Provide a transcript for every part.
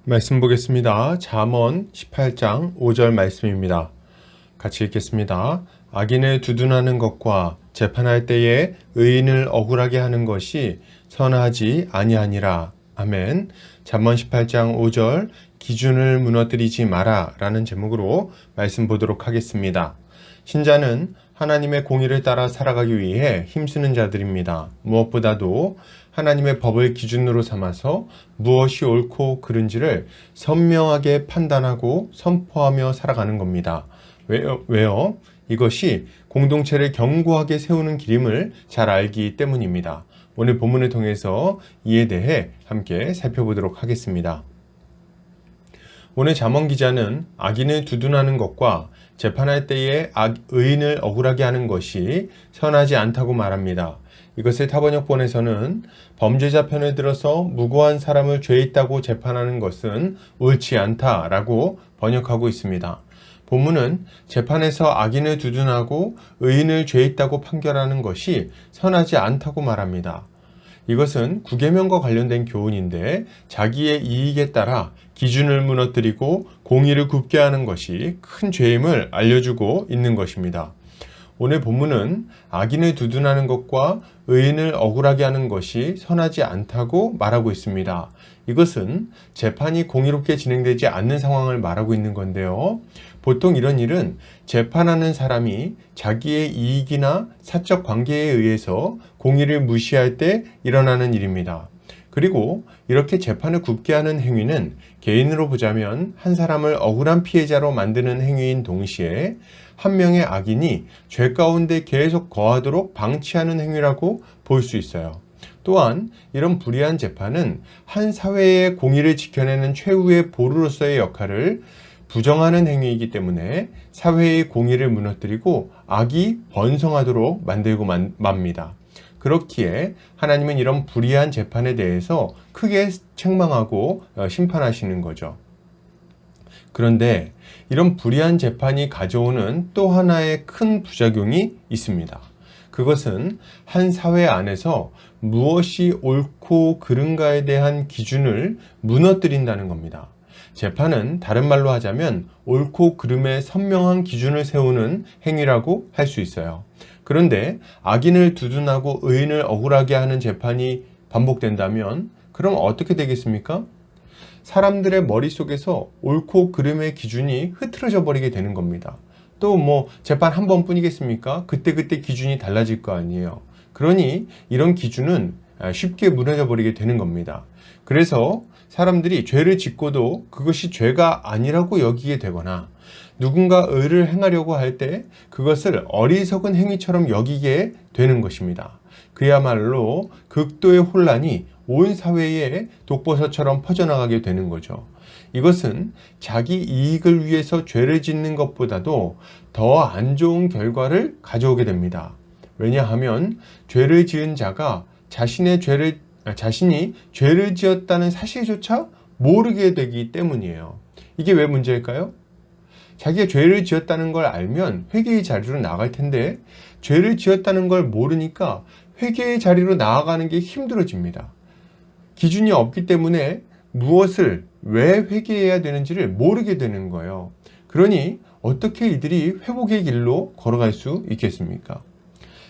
말씀 보겠습니다. 잠언 18장 5절 말씀입니다. 같이 읽겠습니다. 악인을 두둔하는 것과 재판할 때에 의인을 억울하게 하는 것이 선하지 아니하니라. 아멘. 잠언 18장 5절 기준을 무너뜨리지 마라 라는 제목으로 말씀 보도록 하겠습니다. 신자는 하나님의 공의를 따라 살아가기 위해 힘쓰는 자들입니다. 무엇보다도 하나님의 법을 기준으로 삼아서 무엇이 옳고 그른지를 선명하게 판단하고 선포하며 살아가는 겁니다. 왜요? 이것이 공동체를 견고하게 세우는 길임을 잘 알기 때문입니다. 오늘 본문을 통해서 이에 대해 함께 살펴보도록 하겠습니다. 오늘 잠언 기자는 악인을 두둔하는 것과 재판할 때에 의인을 억울하게 하는 것이 선하지 않다고 말합니다. 이것을 타번역본에서는 범죄자 편을 들어서 무고한 사람을 죄 있다고 재판하는 것은 옳지 않다라고 번역하고 있습니다. 본문은 재판에서 악인을 두둔하고 의인을 죄 있다고 판결하는 것이 선하지 않다고 말합니다. 이것은 구계명과 관련된 교훈인데 자기의 이익에 따라 기준을 무너뜨리고 공의를 굽게 하는 것이 큰 죄임을 알려주고 있는 것입니다. 오늘 본문은 악인을 두둔하는 것과 의인을 억울하게 하는 것이 선하지 않다고 말하고 있습니다. 이것은 재판이 공의롭게 진행되지 않는 상황을 말하고 있는 건데요. 보통 이런 일은 재판하는 사람이 자기의 이익이나 사적 관계에 의해서 공의를 무시할 때 일어나는 일입니다. 그리고 이렇게 재판을 굽게 하는 행위는 개인으로 보자면 한 사람을 억울한 피해자로 만드는 행위인 동시에 한 명의 악인이 죄 가운데 계속 거하도록 방치하는 행위라고 볼 수 있어요. 또한 이런 불의한 재판은 한 사회의 공의를 지켜내는 최후의 보루로서의 역할을 부정하는 행위이기 때문에 사회의 공의를 무너뜨리고 악이 번성하도록 만들고 맙니다. 그렇기에 하나님은 이런 불의한 재판에 대해서 크게 책망하고 심판하시는 거죠. 그런데 이런 불의한 재판이 가져오는 또 하나의 큰 부작용이 있습니다. 그것은 한 사회 안에서 무엇이 옳고 그른가에 대한 기준을 무너뜨린다는 겁니다. 재판은 다른 말로 하자면 옳고 그름의 선명한 기준을 세우는 행위라고 할 수 있어요. 그런데 악인을 두둔하고 의인을 억울하게 하는 재판이 반복된다면 그럼 어떻게 되겠습니까? 사람들의 머릿속에서 옳고 그름의 기준이 흐트러져 버리게 되는 겁니다. 또 재판 한 번뿐이겠습니까? 그때그때 기준이 달라질 거 아니에요. 그러니 이런 기준은 쉽게 무너져 버리게 되는 겁니다. 그래서 사람들이 죄를 짓고도 그것이 죄가 아니라고 여기게 되거나 누군가 의를 행하려고 할 때 그것을 어리석은 행위처럼 여기게 되는 것입니다. 그야말로 극도의 혼란이 온 사회에 독버섯처럼 퍼져나가게 되는 거죠. 이것은 자기 이익을 위해서 죄를 짓는 것보다도 더 안 좋은 결과를 가져오게 됩니다. 왜냐하면 죄를 지은 자가 자신이 죄를 지었다는 사실조차 모르게 되기 때문이에요. 이게 왜 문제일까요? 자기가 죄를 지었다는 걸 알면 회개의 자리로 나갈 텐데 죄를 지었다는 걸 모르니까 회개의 자리로 나아가는 게 힘들어집니다. 기준이 없기 때문에 무엇을 왜 회개해야 되는지를 모르게 되는 거예요. 그러니 어떻게 이들이 회복의 길로 걸어갈 수 있겠습니까?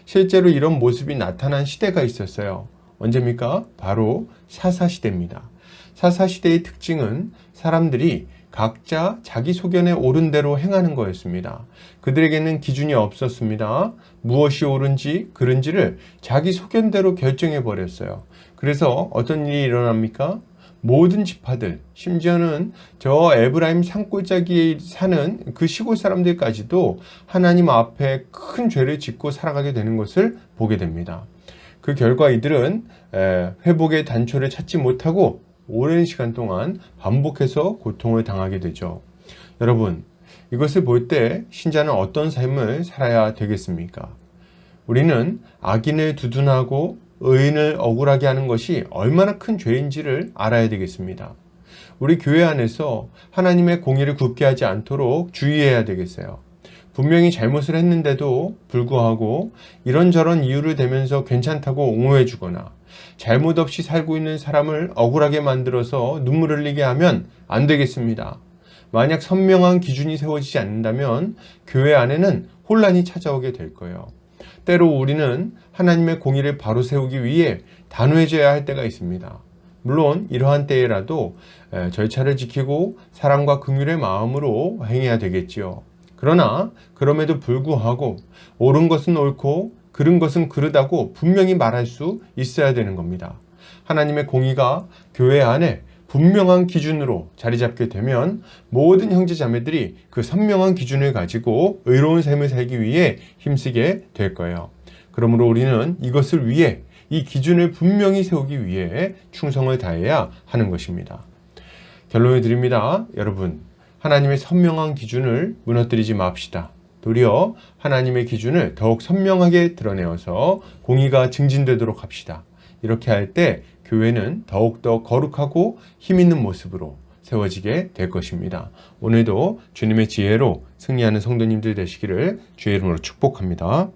실제로 이런 모습이 나타난 시대가 있었어요. 언제입니까? 바로 사사시대입니다. 사사시대의 특징은 사람들이 각자 자기 소견에 옳은 대로 행하는 거였습니다. 그들에게는 기준이 없었습니다. 무엇이 옳은지 그른지를 자기 소견대로 결정해 버렸어요. 그래서 어떤 일이 일어납니까? 모든 지파들, 심지어는 저 에브라임 산골짜기에 사는 그 시골 사람들까지도 하나님 앞에 큰 죄를 짓고 살아가게 되는 것을 보게 됩니다. 그 결과 이들은 회복의 단초를 찾지 못하고 오랜 시간 동안 반복해서 고통을 당하게 되죠. 여러분, 이것을 볼 때 신자는 어떤 삶을 살아야 되겠습니까? 우리는 악인을 두둔하고 의인을 억울하게 하는 것이 얼마나 큰 죄인지를 알아야 되겠습니다. 우리 교회 안에서 하나님의 공의를 굽게 하지 않도록 주의해야 되겠어요. 분명히 잘못을 했는데도 불구하고 이런저런 이유를 대면서 괜찮다고 옹호해 주거나 잘못 없이 살고 있는 사람을 억울하게 만들어서 눈물 흘리게 하면 안 되겠습니다. 만약 선명한 기준이 세워지지 않는다면 교회 안에는 혼란이 찾아오게 될 거예요. 때로 우리는 하나님의 공의를 바로 세우기 위해 단호해져야 할 때가 있습니다. 물론 이러한 때에라도 절차를 지키고 사랑과 긍휼의 마음으로 행해야 되겠지요. 그러나 그럼에도 불구하고 옳은 것은 옳고 그른 것은 그르다고 분명히 말할 수 있어야 되는 겁니다. 하나님의 공의가 교회 안에 분명한 기준으로 자리 잡게 되면 모든 형제 자매들이 그 선명한 기준을 가지고 의로운 삶을 살기 위해 힘쓰게 될 거예요. 그러므로 우리는 이것을 위해 이 기준을 분명히 세우기 위해 충성을 다해야 하는 것입니다. 결론을 드립니다. 여러분, 하나님의 선명한 기준을 무너뜨리지 맙시다. 도리어 하나님의 기준을 더욱 선명하게 드러내어서 공의가 증진되도록 합시다. 이렇게 할 때 교회는 더욱더 거룩하고 힘있는 모습으로 세워지게 될 것입니다. 오늘도 주님의 지혜로 승리하는 성도님들 되시기를 주의 이름으로 축복합니다.